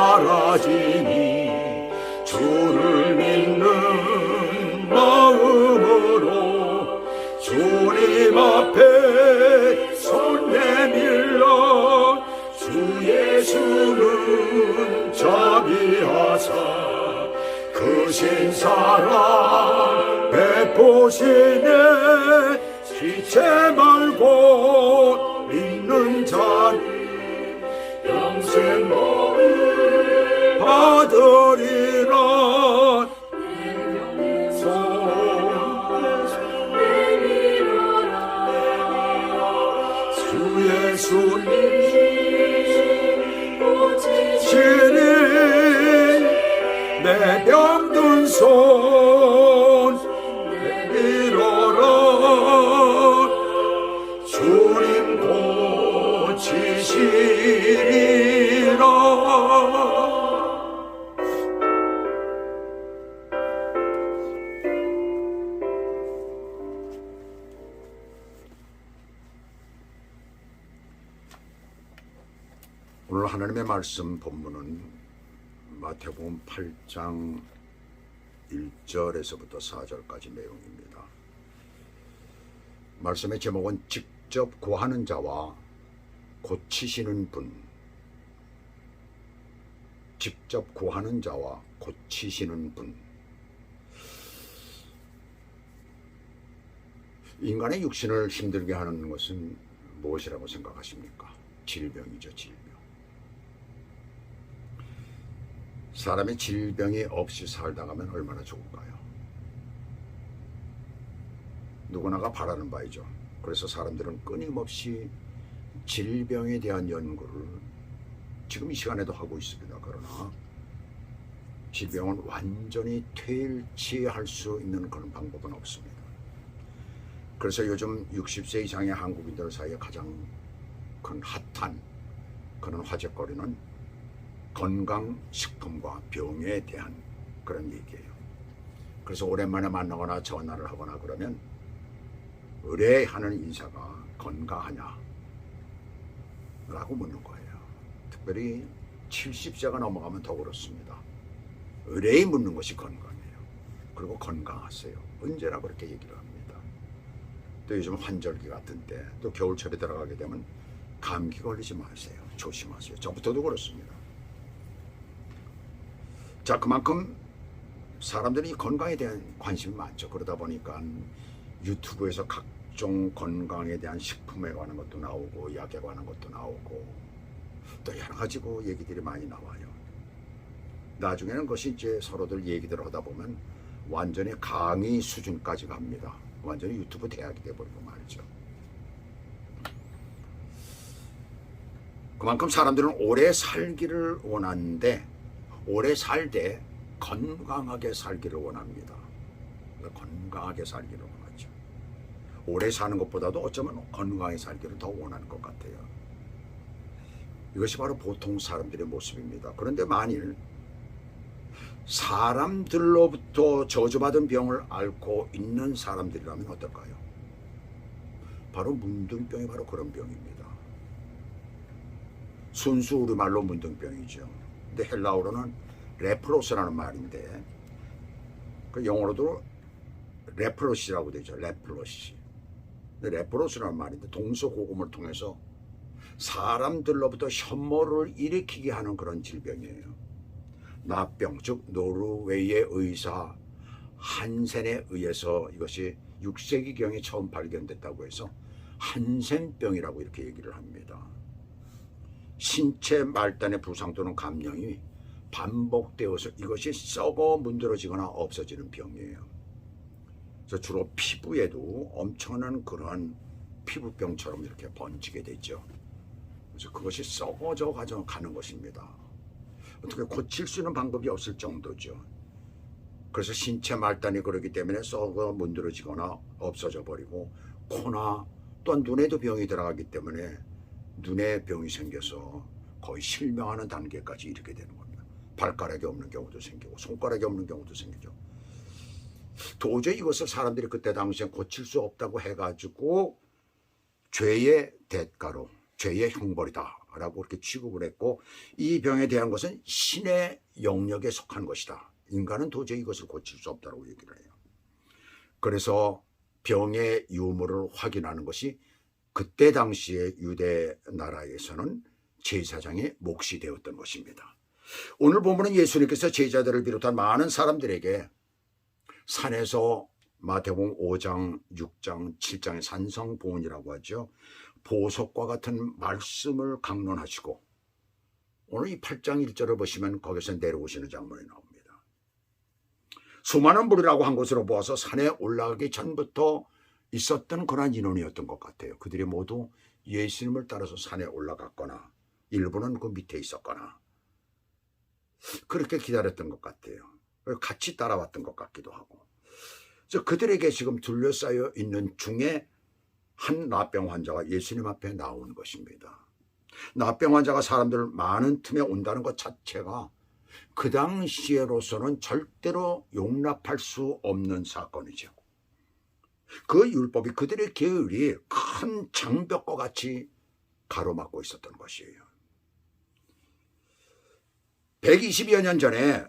사라지니 주를 믿는 마음으로 주님 앞에 손 내밀러 주 예수는 자비하사 그 신사랑 베푸시네 지체 말고 믿는 자는 영생 복을 받으리라. 주 예수님 오시니 내 병든 손 내밀어라. 주님 고치시리라. 오늘 하나님의 말씀 본문은 마태복음 8장 1절에서부터 4절까지 내용입니다. 말씀의 제목은 직접 구하는 자와 고치시는 분. 직접 구하는 자와 고치시는 분. 인간의 육신을 힘들게 하는 것은 무엇이라고 생각하십니까? 질병이죠, 질병. 사람의 질병이 없이 살다가면 얼마나 좋을까요? 누구나가 바라는 바이죠. 그래서 사람들은 끊임없이 질병에 대한 연구를 지금 이 시간에도 하고 있습니다. 그러나 질병은 완전히 퇴치할 수 있는 그런 방법은 없습니다. 그래서 요즘 60세 이상의 한국인들 사이에 가장 큰 핫한 그런 화제거리는 건강식품과 병에 대한 그런 얘기예요. 그래서 오랜만에 만나거나 전화를 하거나 그러면 의뢰하는 인사가 건강하냐? 라고 묻는 거예요. 특별히 70세가 넘어가면 더 그렇습니다. 의뢰에 묻는 것이 건강이에요. 그리고 건강하세요. 언제나 그렇게 얘기를 합니다. 또 요즘 환절기 같은 때, 또 겨울철에 들어가게 되면 감기 걸리지 마세요. 조심하세요. 저부터도 그렇습니다. 자, 그만큼 사람들이 건강에 대한 관심이 많죠. 그러다 보니까 유튜브에서 각종 건강에 대한 식품에 관한 것도 나오고 약에 관한 것도 나오고 또 여러 가지고 얘기들이 많이 나와요. 나중에는 그것이 이제 서로들 얘기들 하다 보면 완전히 강의 수준까지 갑니다. 완전히 유튜브 대학이 돼버리고 말이죠. 그만큼 사람들은 오래 살기를 원하는데 오래 살되 건강하게 살기를 원합니다. 건강하게 살기를 원하죠. 오래 사는 것보다도 어쩌면 건강하게 살기를 더 원하는 것 같아요. 이것이 바로 보통 사람들의 모습입니다. 그런데 만일 사람들로부터 저주받은 병을 앓고 있는 사람들이라면 어떨까요? 바로 문둥병이 바로 그런 병입니다. 순수 우리말로 문둥병이죠. 근데 헬라어로는 레프로스라는 말인데 그 영어로도 레프로시라고 되죠. 레프로시. 레프로스라는 말인데 동서고금을 통해서 사람들로부터 혐오를 일으키게 하는 그런 질병이에요. 나병, 즉 노르웨이의 의사 한센에 의해서 이것이 6세기경에 처음 발견됐다고 해서 한센병이라고 이렇게 얘기를 합니다. 신체 말단의 부상 또는 감염이 반복되어서 이것이 썩어 문드러지거나 없어지는 병이에요. 그래서 주로 피부에도 엄청난 그러한 피부병처럼 이렇게 번지게 되죠. 그래서 그것이 썩어져 가는 것입니다. 어떻게 고칠 수 있는 방법이 없을 정도죠. 그래서 신체 말단이 그러기 때문에 썩어 문드러지거나 없어져 버리고 코나 또한 눈에도 병이 들어가기 때문에 눈에 병이 생겨서 거의 실명하는 단계까지 이르게 되는 겁니다. 발가락이 없는 경우도 생기고 손가락이 없는 경우도 생기죠. 도저히 이것을 사람들이 그때 당시에 고칠 수 없다고 해가지고 죄의 대가로 죄의 형벌이다라고 그렇게 취급을 했고, 이 병에 대한 것은 신의 영역에 속한 것이다. 인간은 도저히 이것을 고칠 수 없다고 얘기를 해요. 그래서 병의 유무를 확인하는 것이 그때 당시에 유대 나라에서는 제사장의 몫이 되었던 것입니다. 오늘 보면은 예수님께서 제자들을 비롯한 많은 사람들에게 산에서 마태복음 5장, 6장, 7장의 산성보훈이라고 하죠. 보석과 같은 말씀을 강론하시고, 오늘 이 8장 1절을 보시면 거기서 내려오시는 장면이 나옵니다. 수많은 무리라고 한 것으로 보아서 산에 올라가기 전부터 있었던 그런 인원이었던 것 같아요. 그들이 모두 예수님을 따라서 산에 올라갔거나 일부는 그 밑에 있었거나 그렇게 기다렸던 것 같아요. 같이 따라왔던 것 같기도 하고. 그래서 그들에게 지금 둘러싸여 있는 중에 한 나병 환자가 예수님 앞에 나오는 것입니다. 나병 환자가 사람들 많은 틈에 온다는 것 자체가 그 당시에로서는 절대로 용납할 수 없는 사건이죠. 그 율법이 그들의 계율이 큰 장벽과 같이 가로막고 있었던 것이에요. 120여 년 전에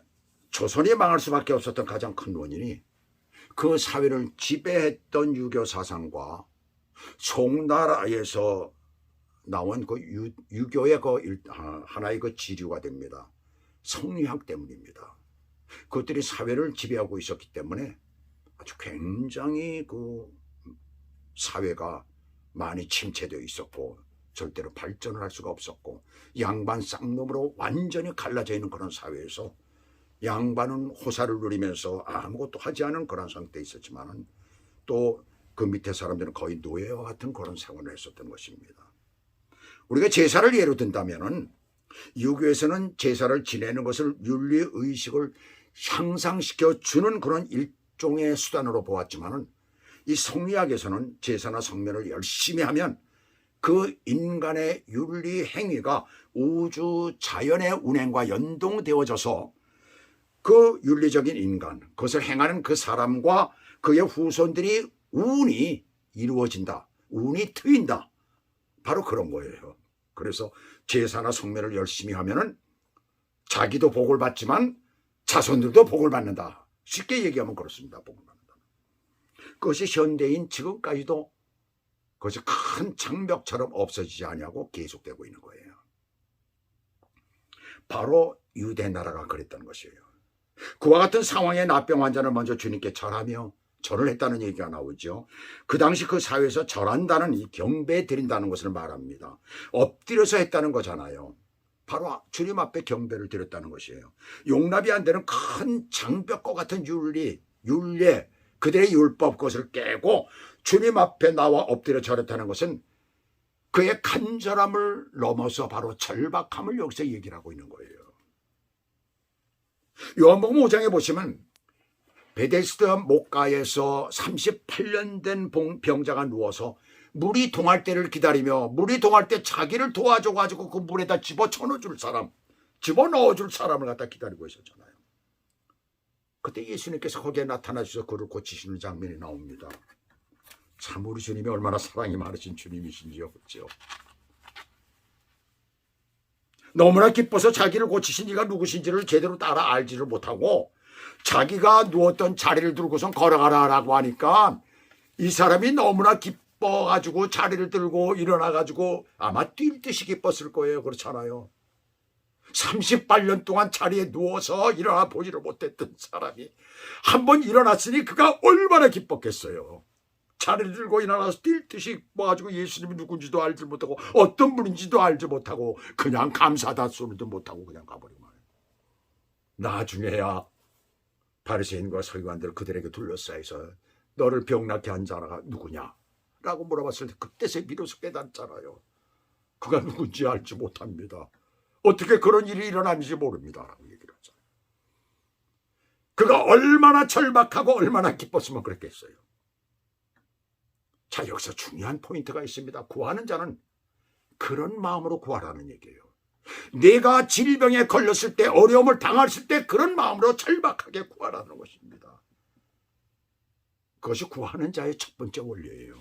조선이 망할 수밖에 없었던 가장 큰 원인이 그 사회를 지배했던 유교 사상과 송나라에서 나온 그 유교의 하나의 그 지류가 됩니다. 성리학 때문입니다. 그것들이 사회를 지배하고 있었기 때문에 아주 굉장히 그 사회가 많이 침체되어 있었고 절대로 발전을 할 수가 없었고, 양반 쌍놈으로 완전히 갈라져 있는 그런 사회에서 양반은 호사를 누리면서 아무것도 하지 않은 그런 상태에 있었지만은 또 그 밑에 사람들은 거의 노예와 같은 그런 생활을 했었던 것입니다. 우리가 제사를 예로 든다면은 유교에서는 제사를 지내는 것을 윤리의식을 향상시켜 주는 그런 일종의 수단으로 보았지만은 이 성리학에서는 제사나 성면을 열심히 하면 그 인간의 윤리 행위가 우주 자연의 운행과 연동되어져서 그 윤리적인 인간, 그것을 행하는 그 사람과 그의 후손들이 운이 이루어진다. 운이 트인다. 바로 그런 거예요. 그래서 제사나 성면을 열심히 하면은 자기도 복을 받지만 자손들도 복을 받는다. 쉽게 얘기하면 그렇습니다. 복을 받는다. 그것이 현대인 지금까지도 그것이 큰 장벽처럼 없어지지 않냐고 계속되고 있는 거예요. 바로 유대 나라가 그랬던 것이에요. 그와 같은 상황의 나병 환자를 먼저 주님께 절하며 절을 했다는 얘기가 나오죠. 그 당시 그 사회에서 절한다는 이 경배 드린다는 것을 말합니다. 엎드려서 했다는 거잖아요. 바로 주님 앞에 경배를 드렸다는 것이에요. 용납이 안 되는 큰 장벽과 같은 윤례, 그들의 율법 그것을 깨고 주님 앞에 나와 엎드려 절했다는 것은 그의 간절함을 넘어서 바로 절박함을 여기서 얘기를 하고 있는 거예요. 요한복음 5장에 보시면 베데스다 목가에서 38년 된 병자가 누워서 물이 동할 때를 기다리며 물이 동할 때 자기를 도와줘가지고 그 물에다 집어넣어줄 사람을 갖다 기다리고 있었잖아요. 그때 예수님께서 거기에 나타나셔서 그를 고치시는 장면이 나옵니다. 참 우리 주님이 얼마나 사랑이 많으신 주님이신지요. 그렇죠? 너무나 기뻐서 자기를 고치신 이가 누구신지를 제대로 따라 알지를 못하고 자기가 누웠던 자리를 들고선 걸어가라라고 하니까 이 사람이 너무나 기뻐가지고 자리를 들고 일어나가지고 아마 뛸 듯이 기뻤을 거예요. 그렇잖아요. 38년 동안 자리에 누워서 일어나 보지를 못했던 사람이 한번 일어났으니 그가 얼마나 기뻤겠어요. 자리를 들고 일어나서 뛸 듯이 기뻐가지고 예수님이 누군지도 알지 못하고 어떤 분인지도 알지 못하고 그냥 감사다 소리도 못하고 그냥 가버리고 말이에요. 나중에야 바리새인과 서기관들 그들에게 둘러싸여서 너를 병나게 한 자가 누구냐? 라고 물어봤을 때 그때서 비로소 깨닫잖아요. 그가 누군지 알지 못합니다. 어떻게 그런 일이 일어났는지 모릅니다. 라고 얘기를 하잖아요. 그가 얼마나 절박하고 얼마나 기뻤으면 그랬겠어요. 자, 여기서 중요한 포인트가 있습니다. 구하는 자는 그런 마음으로 구하라는 얘기예요. 내가 질병에 걸렸을 때, 어려움을 당했을 때 그런 마음으로 절박하게 구하라는 것입니다. 그것이 구하는 자의 첫 번째 원리예요.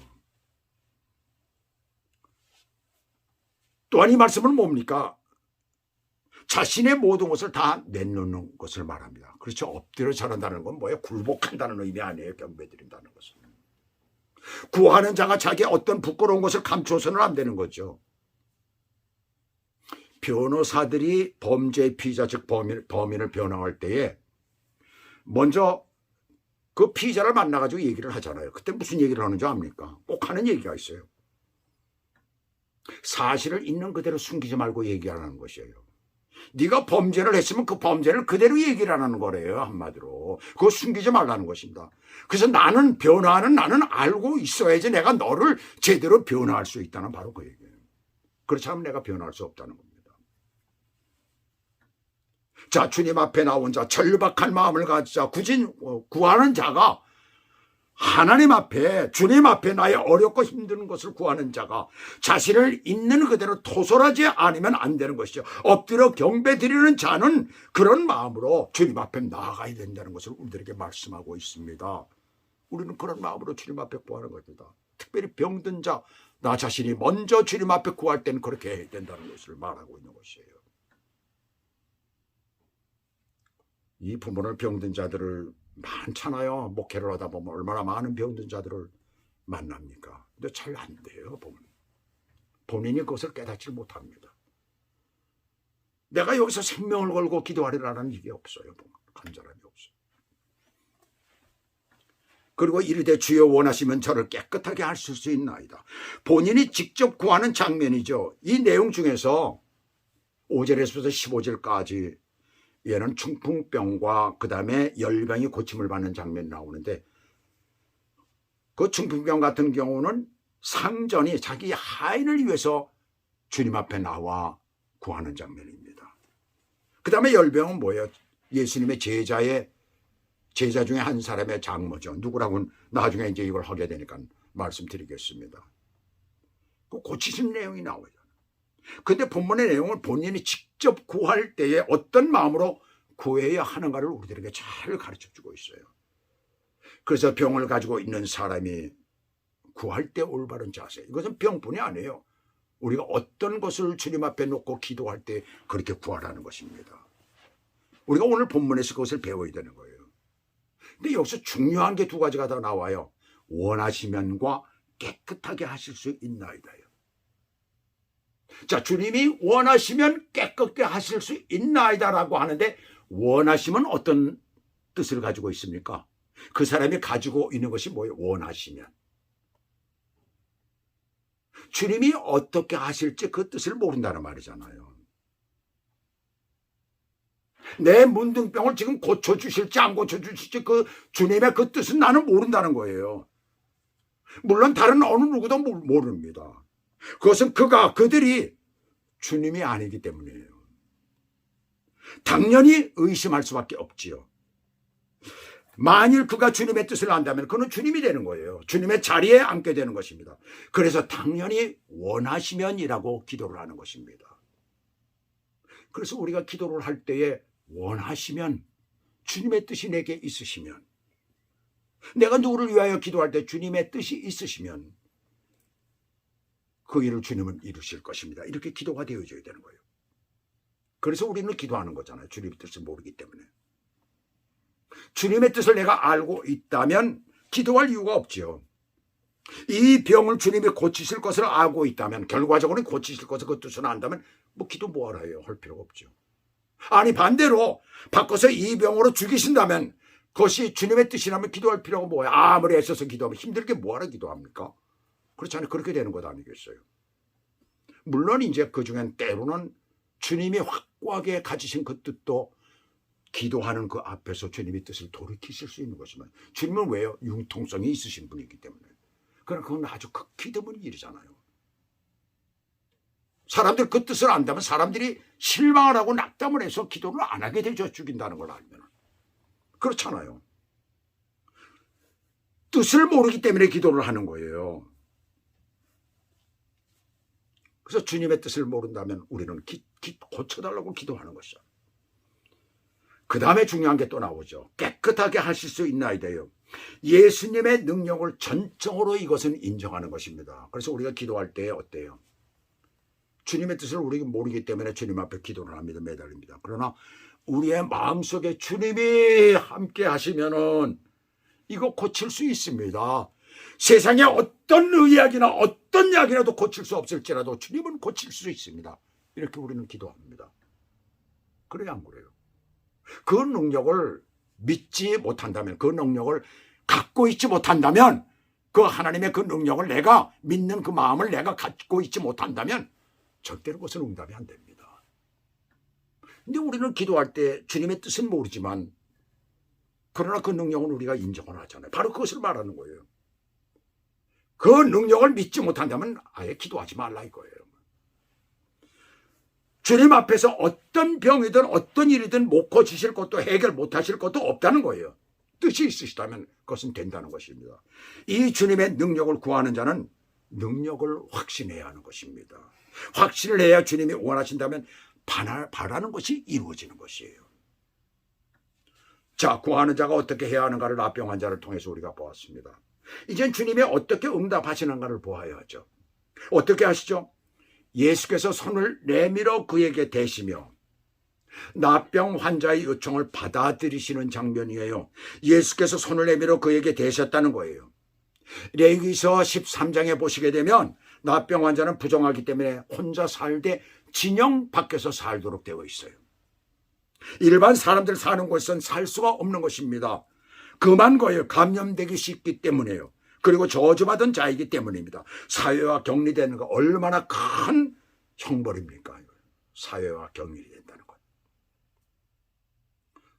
또한 이 말씀은 뭡니까? 자신의 모든 것을 다 내놓는 것을 말합니다. 그렇죠. 엎드려 절한다는 건 뭐예요? 굴복한다는 의미 아니에요. 경배드린다는 것은. 구하는 자가 자기의 어떤 부끄러운 것을 감추어서는 안 되는 거죠. 변호사들이 범죄의 피의자 즉 범인을 변호할 때에 먼저 그 피의자를 만나가지고 얘기를 하잖아요. 그때 무슨 얘기를 하는 줄 압니까? 꼭 하는 얘기가 있어요. 사실을 있는 그대로 숨기지 말고 얘기하라는 것이에요. 네가 범죄를 했으면 그 범죄를 그대로 얘기를 하는 거래요. 한마디로. 그거 숨기지 말라는 것입니다. 그래서 나는 변호하는 나는 알고 있어야지 내가 너를 제대로 변호할 수 있다는 바로 그 얘기예요. 그렇지 않으면 내가 변호할 수 없다는 겁니다. 자, 주님 앞에 나온 자, 절박한 마음을 가지자 구하는 자가 하나님 앞에 주님 앞에 나의 어렵고 힘든 것을 구하는 자가 자신을 있는 그대로 토설하지 않으면 안 되는 것이죠. 엎드려 경배 드리는 자는 그런 마음으로 주님 앞에 나아가야 된다는 것을 우리들에게 말씀하고 있습니다. 우리는 그런 마음으로 주님 앞에 구하는 겁니다. 특별히 병든 자, 나 자신이 먼저 주님 앞에 구할 때는 그렇게 해야 된다는 것을 말하고 있는 것이에요. 이 부모를 병든 자들을 많잖아요. 목회를 하다 보면 얼마나 많은 병든 자들을 만납니까? 근데 잘 안 돼요. 보면 본인이 그것을 깨닫지 못합니다. 내가 여기서 생명을 걸고 기도하리라는 일이 없어요. 보면 간절함이 없어요. 그리고 이르되 주여 원하시면 저를 깨끗하게 하실 수 있나이다. 본인이 직접 구하는 장면이죠. 이 내용 중에서 5절에서 15절까지 얘는 중풍병과 그 다음에 열병이 고침을 받는 장면이 나오는데 그 중풍병 같은 경우는 상전이 자기 하인을 위해서 주님 앞에 나와 구하는 장면입니다. 그 다음에 열병은 뭐예요? 예수님의 제자 중에 한 사람의 장모죠. 누구라고는 나중에 이제 이걸 하게 되니까 말씀드리겠습니다. 그 고치신 내용이 나와요. 근데 본문의 내용을 본인이 직접 구할 때에 어떤 마음으로 구해야 하는가를 우리들에게 잘 가르쳐주고 있어요. 그래서 병을 가지고 있는 사람이 구할 때 올바른 자세, 이것은 병뿐이 아니에요. 우리가 어떤 것을 주님 앞에 놓고 기도할 때 그렇게 구하라는 것입니다. 우리가 오늘 본문에서 그것을 배워야 되는 거예요. 근데 여기서 중요한 게 두 가지가 더 나와요. 원하시면과 깨끗하게 하실 수 있나이다요. 자, 주님이 원하시면 깨끗게 하실 수 있나이다라고 하는데 원하시면 어떤 뜻을 가지고 있습니까? 그 사람이 가지고 있는 것이 뭐예요? 원하시면. 주님이 어떻게 하실지 그 뜻을 모른다는 말이잖아요. 내 문둥병을 지금 고쳐주실지 안 고쳐주실지 그 주님의 그 뜻은 나는 모른다는 거예요. 물론 다른 어느 누구도 모릅니다. 그것은 그들이 주님이 아니기 때문이에요. 당연히 의심할 수밖에 없지요. 만일 그가 주님의 뜻을 안다면 그는 주님이 되는 거예요. 주님의 자리에 앉게 되는 것입니다. 그래서 당연히 원하시면이라고 기도를 하는 것입니다. 그래서 우리가 기도를 할 때에 원하시면, 주님의 뜻이 내게 있으시면, 내가 누구를 위하여 기도할 때 주님의 뜻이 있으시면 그 일을 주님은 이루실 것입니다. 이렇게 기도가 되어져야 되는 거예요. 그래서 우리는 기도하는 거잖아요. 주님의 뜻을 모르기 때문에. 주님의 뜻을 내가 알고 있다면 기도할 이유가 없지요. 이 병을 주님이 고치실 것을 알고 있다면, 결과적으로 고치실 것을 그 뜻을 안다면 뭐 기도 뭐하라 해요? 할 필요가 없죠. 아니 반대로 바꿔서 이 병으로 죽이신다면 그것이 주님의 뜻이라면 기도할 필요가 뭐야? 아무리 애써서 기도하면 힘들게 뭐하러 기도합니까? 그렇잖아요. 그렇게 되는 것 아니겠어요? 물론 이제 그중엔 때로는 주님이 확고하게 가지신 그 뜻도 기도하는 그 앞에서 주님의 뜻을 돌이키실 수 있는 것이면, 주님은 왜요? 융통성이 있으신 분이기 때문에. 그러나 그건 아주 극히 드문 일이잖아요. 사람들 그 뜻을 안다면 사람들이 실망을 하고 낙담을 해서 기도를 안 하게 되죠. 죽인다는 걸 알면. 그렇잖아요. 뜻을 모르기 때문에 기도를 하는 거예요. 그래서 주님의 뜻을 모른다면 우리는 고쳐달라고 기도하는 것이죠. 그 다음에 중요한 게 또 나오죠. 깨끗하게 하실 수 있나이다요. 예수님의 능력을 전적으로 이것은 인정하는 것입니다. 그래서 우리가 기도할 때 어때요? 주님의 뜻을 우리가 모르기 때문에 주님 앞에 기도를 합니다. 매달립니다. 그러나 우리의 마음속에 주님이 함께 하시면은 이거 고칠 수 있습니다. 세상에 어떤 의학이나 어떤 약이라도 고칠 수 없을지라도 주님은 고칠 수 있습니다. 이렇게 우리는 기도합니다. 그래야 안 그래요? 그 능력을 믿지 못한다면, 그 능력을 갖고 있지 못한다면, 그 하나님의 그 능력을 내가 믿는 그 마음을 내가 갖고 있지 못한다면 절대로 그것은 응답이 안 됩니다. 근데 우리는 기도할 때 주님의 뜻은 모르지만 그러나 그 능력은 우리가 인정을 하잖아요. 바로 그것을 말하는 거예요. 그 능력을 믿지 못한다면 아예 기도하지 말라 이거예요. 주님 앞에서 어떤 병이든 어떤 일이든 못 고치실 것도 해결 못 하실 것도 없다는 거예요. 뜻이 있으시다면 그것은 된다는 것입니다. 이 주님의 능력을 구하는 자는 능력을 확신해야 하는 것입니다. 확신을 해야 주님이 원하신다면 바라는 것이 이루어지는 것이에요. 자, 구하는 자가 어떻게 해야 하는가를 나병 환자를 통해서 우리가 보았습니다. 이젠 주님이 어떻게 응답하시는가를 보아야 하죠. 어떻게 하시죠? 예수께서 손을 내밀어 그에게 대시며 나병 환자의 요청을 받아들이시는 장면이에요. 예수께서 손을 내밀어 그에게 대셨다는 거예요. 레위기서 13장에 보시게 되면 나병 환자는 부정하기 때문에 혼자 살되 진영 밖에서 살도록 되어 있어요. 일반 사람들 사는 곳에서는 살 수가 없는 것입니다. 금한 거예요. 감염되기 쉽기 때문에요. 그리고 저주받은 자이기 때문입니다. 사회와 격리되는 거 얼마나 큰 형벌입니까? 사회와 격리가 된다는 것.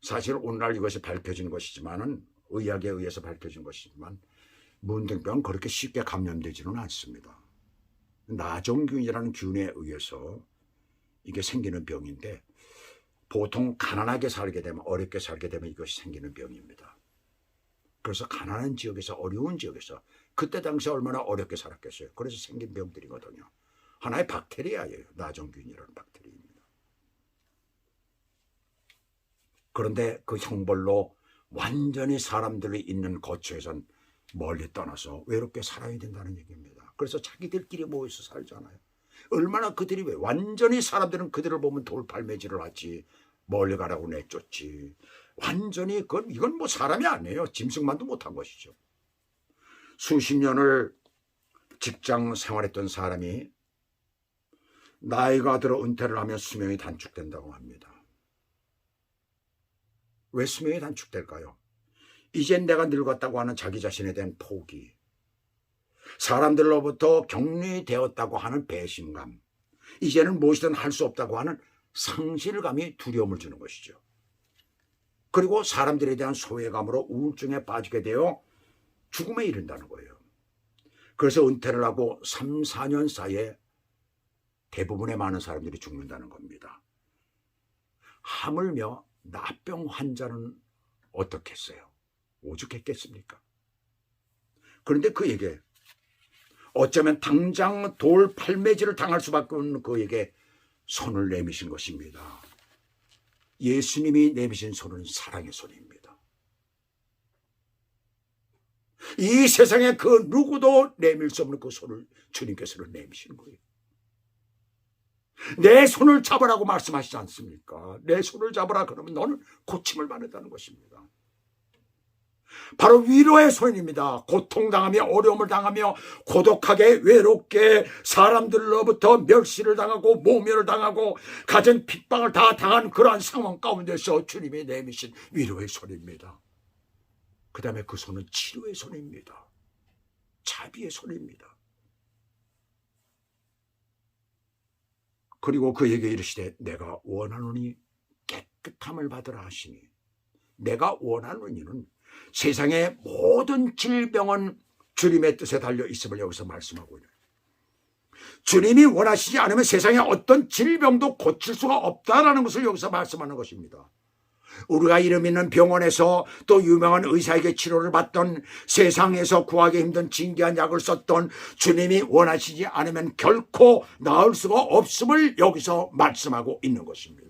사실 오늘날 이것이 밝혀진 것이지만은 의학에 의해서 밝혀진 것이지만 문둥병은 그렇게 쉽게 감염되지는 않습니다. 나종균이라는 균에 의해서 이게 생기는 병인데 보통 가난하게 살게 되면 어렵게 살게 되면 이것이 생기는 병입니다. 그래서 가난한 지역에서 어려운 지역에서 그때 당시 얼마나 어렵게 살았겠어요. 그래서 생긴 병들이거든요. 하나의 박테리아예요. 나종균이라는 박테리아입니다. 그런데 그 형벌로 완전히 사람들이 있는 거처에선 멀리 떠나서 외롭게 살아야 된다는 얘기입니다. 그래서 자기들끼리 모여서 살잖아요. 얼마나 그들이 왜 완전히 사람들은 그들을 보면 돌팔매질을 하지 멀리 가라고 내쫓지. 완전히 이건 뭐 사람이 아니에요. 짐승만도 못한 것이죠. 수십 년을 직장 생활했던 사람이 나이가 들어 은퇴를 하면 수명이 단축된다고 합니다. 왜 수명이 단축될까요? 이젠 내가 늙었다고 하는 자기 자신에 대한 포기, 사람들로부터 격리되었다고 하는 배신감, 이제는 무엇이든 할 수 없다고 하는 상실감이 두려움을 주는 것이죠. 그리고 사람들에 대한 소외감으로 우울증에 빠지게 되어 죽음에 이른다는 거예요. 그래서 은퇴를 하고 3, 4년 사이에 대부분의 많은 사람들이 죽는다는 겁니다. 하물며 나병 환자는 어떻겠어요? 오죽했겠습니까? 그런데 그에게 어쩌면 당장 돌팔매질을 당할 수밖에 없는 그에게 손을 내미신 것입니다. 예수님이 내미신 손은 사랑의 손입니다. 이 세상에 그 누구도 내밀 수 없는 그 손을 주님께서는 내미신 거예요. 내 손을 잡으라고 말씀하시지 않습니까? 내 손을 잡으라 그러면 너는 고침을 받는다는 것입니다. 바로 위로의 손입니다. 고통당하며 어려움을 당하며 고독하게 외롭게 사람들로부터 멸시를 당하고 모멸을 당하고 가진 핍박을 다 당한 그러한 상황 가운데서 주님이 내미신 위로의 손입니다. 그 다음에 그 손은 치료의 손입니다. 자비의 손입니다. 그리고 그에게 이르시되 내가 원하노니 깨끗함을 받으라 하시니, 내가 원하노니는 세상의 모든 질병은 주님의 뜻에 달려 있음을 여기서 말씀하고 있어요. 주님이 원하시지 않으면 세상의 어떤 질병도 고칠 수가 없다라는 것을 여기서 말씀하는 것입니다. 우리가 이름 있는 병원에서 또 유명한 의사에게 치료를 받던, 세상에서 구하기 힘든 진귀한 약을 썼던, 주님이 원하시지 않으면 결코 나을 수가 없음을 여기서 말씀하고 있는 것입니다.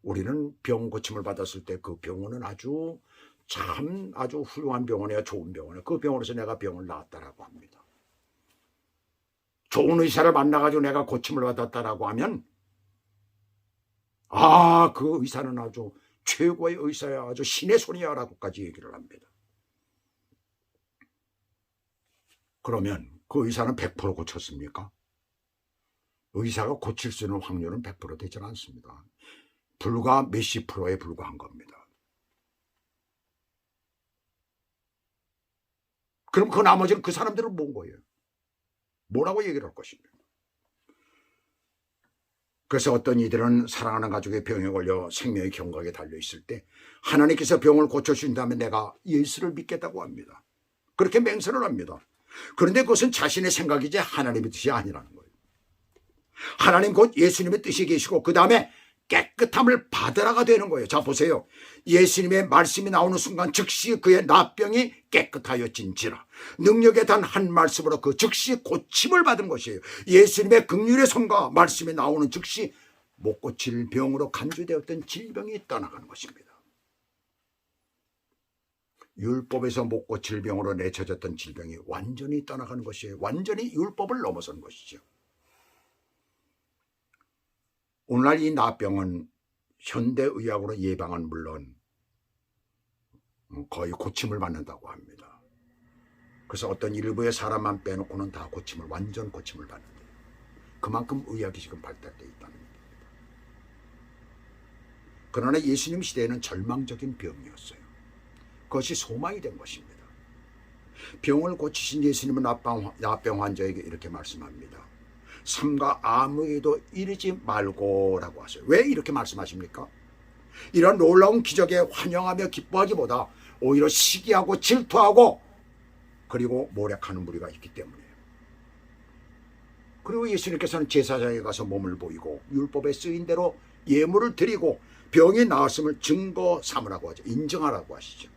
우리는 병 고침을 받았을 때 그 병원은 아주 훌륭한 병원이에요. 좋은 병원이에요. 그 병원에서 내가 병을 나았다라고 합니다. 좋은 의사를 만나가지고 내가 고침을 받았다라고 하면 아, 그 의사는 아주 최고의 의사야, 아주 신의 손이야 라고까지 얘기를 합니다. 그러면 그 의사는 100% 고쳤습니까? 의사가 고칠 수 있는 확률은 100% 되지 않습니다. 불과 몇십 프로에 불과한 겁니다. 그럼 그 나머지는 그 사람들은 뭔 거예요? 뭐라고 얘기를 할 것입니까? 그래서 어떤 이들은 사랑하는 가족의 병에 걸려 생명의 경각에 달려있을 때 하나님께서 병을 고쳐주신다면 내가 예수를 믿겠다고 합니다. 그렇게 맹세를 합니다. 그런데 그것은 자신의 생각이지 하나님의 뜻이 아니라는 거예요. 하나님 곧 예수님의 뜻이 계시고 그 다음에 깨끗함을 받으라가 되는 거예요. 자 보세요. 예수님의 말씀이 나오는 순간 즉시 그의 나병이 깨끗하여진지라. 능력에 단 한 말씀으로 그 즉시 고침을 받은 것이에요. 예수님의 긍휼의 손과 말씀이 나오는 즉시 못 고칠 병으로 간주되었던 질병이 떠나가는 것입니다. 율법에서 못 고칠 병으로 내쳐졌던 질병이 완전히 떠나가는 것이에요. 완전히 율법을 넘어선 것이죠. 오늘날 이 나병은 현대의학으로 예방은 물론 거의 고침을 받는다고 합니다. 그래서 어떤 일부의 사람만 빼놓고는 다 고침을, 완전 고침을 받는데 그만큼 의학이 지금 발달되어 있다는 겁니다. 그러나 예수님 시대에는 절망적인 병이었어요. 그것이 소망이 된 것입니다. 병을 고치신 예수님은 나병 환자에게 이렇게 말씀합니다. 삼가 아무에도 이르지 말고 라고 하세요. 왜 이렇게 말씀하십니까? 이런 놀라운 기적에 환영하며 기뻐하기보다 오히려 시기하고 질투하고 그리고 모략하는 무리가 있기 때문이에요. 그리고 예수님께서는 제사장에 가서 몸을 보이고 율법에 쓰인 대로 예물을 드리고 병이 나았음을 증거 삼으라고 하죠. 인정하라고 하시죠.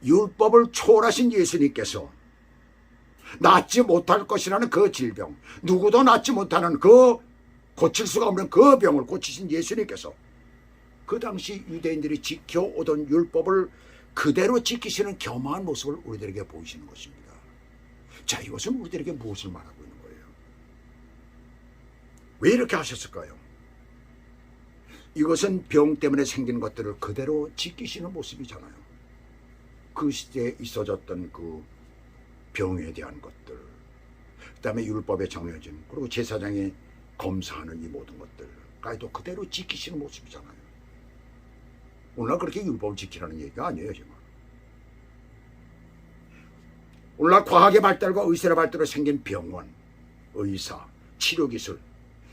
율법을 초월하신 예수님께서 낫지 못할 것이라는 그 질병, 누구도 낫지 못하는 그 고칠 수가 없는 그 병을 고치신 예수님께서 그 당시 유대인들이 지켜오던 율법을 그대로 지키시는 겸허한 모습을 우리들에게 보이시는 것입니다. 자, 이것은 우리들에게 무엇을 말하고 있는 거예요? 왜 이렇게 하셨을까요? 이것은 병 때문에 생긴 것들을 그대로 지키시는 모습이잖아요. 그 시대에 있어졌던 그 병에 대한 것들, 그 다음에 율법에 정해진, 그리고 제사장이 검사하는 이 모든 것들까지도 그대로 지키시는 모습이잖아요. 오늘날 그렇게 율법을 지키라는 얘기가 아니에요, 지금. 오늘날 과학의 발달과 의술의 발달로 생긴 병원, 의사, 치료기술,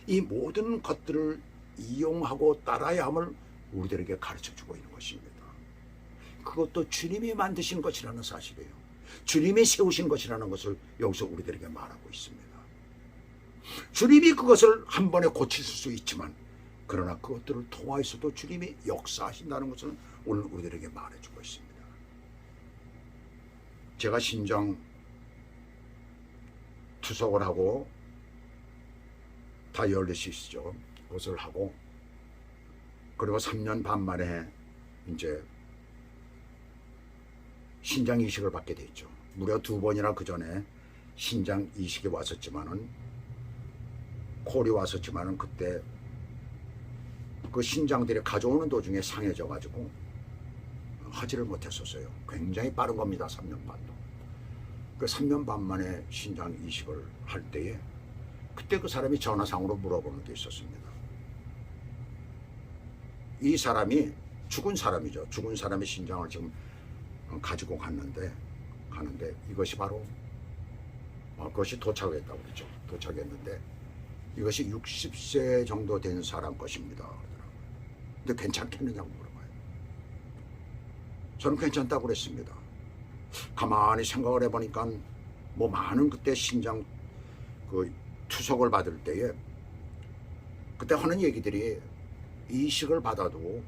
이 모든 것들을 이용하고 따라야 함을 우리들에게 가르쳐주고 있는 것입니다. 그것도 주님이 만드신 것이라는 사실이에요. 주님이 세우신 것이라는 것을 여기서 우리들에게 말하고 있습니다. 주님이 그것을 한 번에 고칠 수 있지만 그러나 그것들을 통하여서도 주님이 역사하신다는 것을 오늘 우리들에게 말해주고 있습니다. 제가 신장 투석을 하고 다이얼리시스죠. 그것을 하고 그리고 3년 반 만에 이제 신장 이식을 받게 됐죠. 무려 2번이나 그 전에 신장 이식이 왔었지만은 콜이 왔었지만은 그때 그 신장들이 가져오는 도중에 상해져 가지고 하지를 못했었어요. 굉장히 빠른 겁니다. 3년 반도. 그 3년 반 만에 신장 이식을 할 때에 그때 그 사람이 전화상으로 물어보는 게 있었습니다. 이 사람이 죽은 사람이죠. 죽은 사람의 신장을 지금 가지고 가는데 이것이 바로 그것이 도착했다고 그러죠. 도착했는데 이것이 60세 정도 된 사람 것입니다. 근데 괜찮겠느냐고 물어봐요. 저는 괜찮다고 그랬습니다. 가만히 생각을 해보니까 뭐 많은 그때 신장 그 투석을 받을 때에 그때 하는 얘기들이 이식을 받아도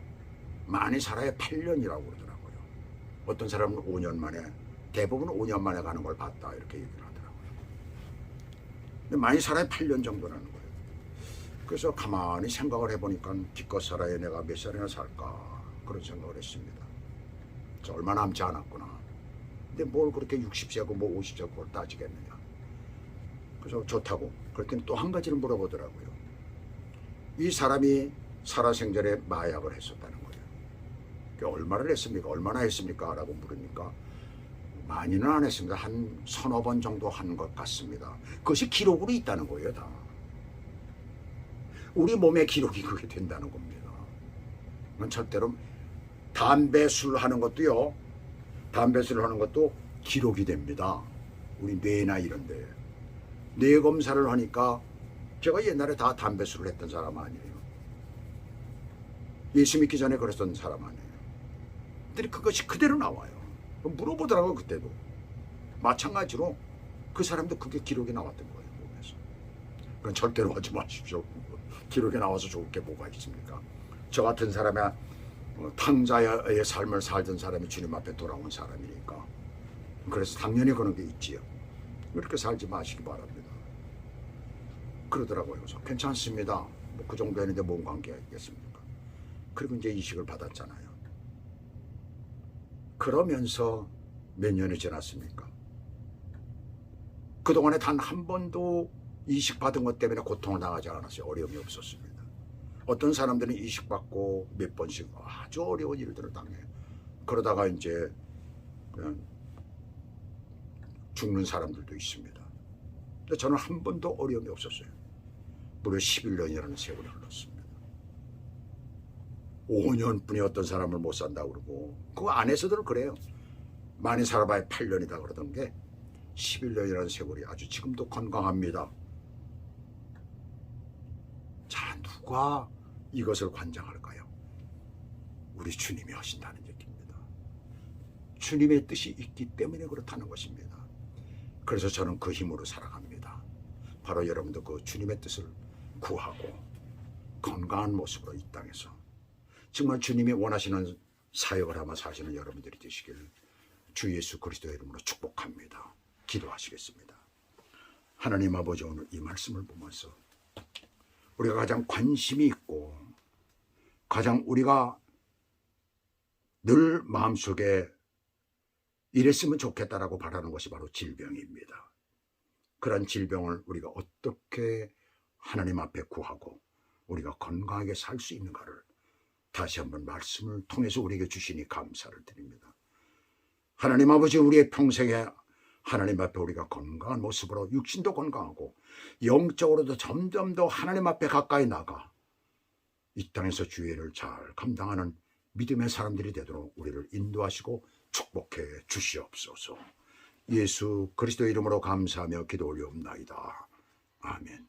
많이 살아야 8년이라고 그러더라고요. 어떤 사람은 5년 만에, 대부분 5년 만에 가는 걸 봤다 이렇게 얘기를 하더라고요. 근데 많이 살아야 8년 정도라는 거예요. 그래서 가만히 생각을 해보니까 기껏 살아야 내가 몇 살이나 살까 그런 생각을 했습니다. 얼마 남지 않았구나. 근데 뭘 그렇게 60세고 뭐 50세 그걸 따지겠느냐. 그래서 좋다고. 그랬더니 또 한 가지를 물어보더라고요. 이 사람이 살아생전에 마약을 했었다는 거예요. 얼마나 했습니까? 얼마나 했습니까? 라고 물으니까 많이는 안 했습니다. 한 서너 번 정도 한 것 같습니다. 그것이 기록으로 있다는 거예요, 다. 우리 몸의 기록이 그게 된다는 겁니다. 절대로 담배, 술 하는 것도요. 담배, 술 하는 것도 기록이 됩니다. 우리 뇌나 이런데. 뇌 검사를 하니까 제가 옛날에 다 담배, 술을 했던 사람 아니에요. 예수 믿기 전에 그랬던 사람 아니에요. 근데 그것이 그대로 나와요. 물어보더라고요, 그때도. 마찬가지로 그 사람도 그게 기록이 나왔던 거예요, 몸에서. 그건 절대로 하지 마십시오. 기록에 나와서 좋을 게 뭐가 있습니까? 저 같은 사람이 탕자의 삶을 살던 사람이 주님 앞에 돌아온 사람이니까. 그래서 당연히 그런 게 있지요. 그렇게 살지 마시기 바랍니다. 그러더라고요. 그래서 괜찮습니다. 뭐 그 정도 했는데 뭔 관계가 있겠습니까? 그리고 이제 이식을 받았잖아요. 그러면서 몇 년이 지났습니까? 그동안에 단 한 번도 이식받은 것 때문에 고통을 당하지 않았어요. 어려움이 없었습니다. 어떤 사람들은 이식받고 몇 번씩 아주 어려운 일들을 당해요. 그러다가 이제 그냥 죽는 사람들도 있습니다. 근데 저는 한 번도 어려움이 없었어요. 무려 11년이라는 세월이 흘렀습니다. 5년뿐이 어떤 사람을 못 산다고 그러고 그 안에서들 그래요. 많이 살아봐야 8년이다 그러던 게 11년이라는 세월이 아주 지금도 건강합니다. 자, 누가 이것을 관장할까요? 우리 주님이 하신다는 얘기입니다. 주님의 뜻이 있기 때문에 그렇다는 것입니다. 그래서 저는 그 힘으로 살아갑니다. 바로 여러분도 그 주님의 뜻을 구하고 건강한 모습으로 이 땅에서 정말 주님이 원하시는 사역을 하며 사시는 여러분들이 되시길 주 예수 그리스도의 이름으로 축복합니다. 기도하시겠습니다. 하나님 아버지, 오늘 이 말씀을 보면서 우리가 가장 관심이 있고 가장 우리가 늘 마음속에 이랬으면 좋겠다라고 바라는 것이 바로 질병입니다. 그런 질병을 우리가 어떻게 하나님 앞에 구하고 우리가 건강하게 살 수 있는가를 다시 한번 말씀을 통해서 우리에게 주시니 감사를 드립니다. 하나님 아버지, 우리의 평생에 하나님 앞에 우리가 건강한 모습으로 육신도 건강하고 영적으로도 점점 더 하나님 앞에 가까이 나가 이 땅에서 주의를 잘 감당하는 믿음의 사람들이 되도록 우리를 인도하시고 축복해 주시옵소서. 예수 그리스도의 이름으로 감사하며 기도 올리옵나이다. 아멘.